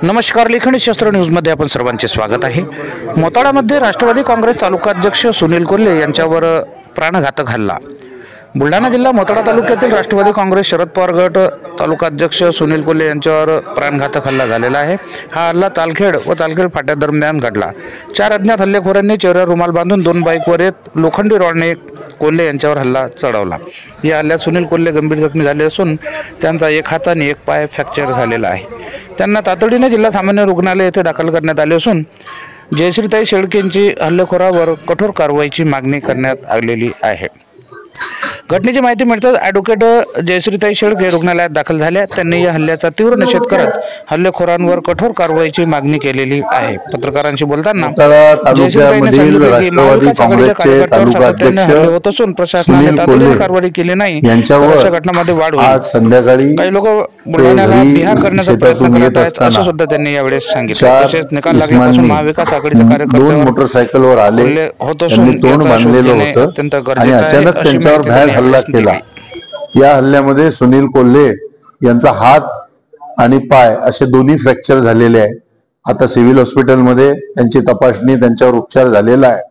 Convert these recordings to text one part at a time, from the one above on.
नमस्कार, लेखणी शस्त्र न्यूजमध्ये आपण सर्वांचे स्वागत आहे। मोताळामध्ये राष्ट्रवादी काँग्रेस तालुकाध्यक्ष सुनील कोल्हे यांच्यावर प्राणघातक हल्ला। बुलढाणा जिल्हा मोताळा तालुक्यातील राष्ट्रवादी काँग्रेस शरद पवार गट तालुकाध्यक्ष सुनील कोल्हे यांच्यावर प्राणघातक हल्ला झालेला आहे। हा हल्ला तालखेड व तालखेड फाट्या दरम्यान घडला। 4 अज्ञात हल्लेखोरांनी चेहऱ्यावर रुमाल बांधून 2 बाईकवर येत लोखंडी रॉडने कोल्हे यांच्यावर हल्ला चढवला। या हल्ल्यात सुनील कोल्हे गंभीर जखमी झाले असून त्यांचा एक हात आणि एक पाय फ्रॅक्चर झालेला आहे। त्यांना तातडीने जिल्हा सामान्य रुग्णालय येथे दाखल करण्यात आले असून जयश्रीताई शेळकेंची हल्लेखोरावर कठोर कारवाईची मागणी करण्यात आलेली आहे। घटनेची माहिती मिळताच ॲडव्होकेट जयश्रीताई शेळके रुग्णालयात दाखल झाल्या। त्यांनी या हल्ल्याचा तीव्र निषेध करत हल्लेखोरांवर कठोर कारवाईची मागणी केलेली आहे। पत्रकारांशी बोलताना जयश्रीताईंनी सांगितले की महाविकास आघाडीच्या कार्यकर्त्यांवर सातत्याने हल्ले होत असून प्रशासनाने तातडीने कारवाई केली नाही तर अशा घटनांमध्ये वाढ होईल। काही लोक बुलढाण्याला बिहार करण्याचा प्रयत्न करत आहेत असं सुद्धा त्यांनी यावेळी सांगितलं। तसेच निकाल लागल्यापासून महाविकास आघाडीच्या कार्यकर्त्यांवर मोटरसायकलवर आले होत असून तोंड बांधलेलं होतं अत्यंत आणि अचानक त्यांच्यावर बाहेर हल्ला केला। या हल्ल्यामध्ये सुनील कोल्हे यांचा हात आणि पाय असे दोन्ही फ्रॅक्चर झालेले आहे। आता सिव्हिल हॉस्पिटलमध्ये त्यांची तपासणी त्यांच्यावर उपचार झालेला आहे।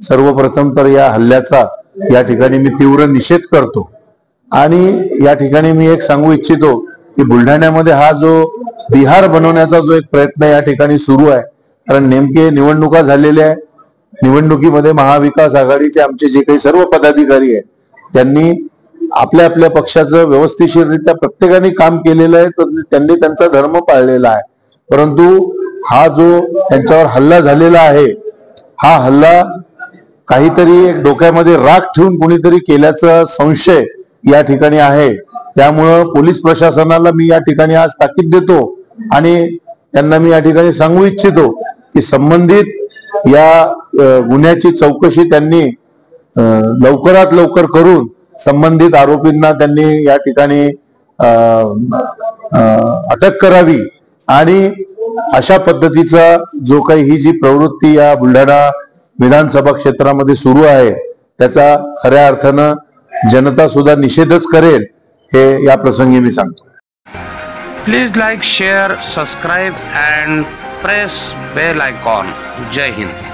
सर्वप्रथम तर या हल्ल्याचा या ठिकाणी मी तीव्र निषेध करतो आणि या ठिकाणी मी एक सांगू इच्छितो की बुलढाण्यामध्ये हा जो बिहार बनवण्याचा जो एक प्रयत्न या ठिकाणी सुरू आहे, कारण नेमके निवडणुका झालेल्या आहे। निवडणुकीमध्ये महाविकास आघाडीचे आमचे जे काही सर्व पदाधिकारी आहेत त्यांनी आपल्या आपल्या पक्षाचं व्यवस्थितरित्या प्रत्येकाने काम केलेलं आहे, तर त्यांनी त्यांचा धर्म पाळलेला आहे। परंतु हा जो त्यांच्यावर हल्ला झालेला आहे, हा हल्ला काहीतरी एक डोक्यामध्ये राग ठेवून कोणीतरी केल्याचा संशय या ठिकाणी आहे। त्यामुळं पोलीस प्रशासनाला मी या ठिकाणी आज ताकीद देतो आणि त्यांना मी या ठिकाणी सांगू इच्छितो की संबंधित या गुन्ह्याची चौकशी त्यांनी लवकरात लवकर करून संबंधित आरोपींना त्यांनी या ठिकाणी अटक करावी आणि अशा पद्धतीचा जो काही ही जी प्रवृत्ती या बुलढाणा विधानसभा क्षेत्रामध्ये सुरू आहे त्याचा खऱ्या अर्थानं जनता सुद्धा निषेधच करेल, हे या प्रसंगी मी सांगतो। Please like, share, subscribe and press bell icon. जय हिंद।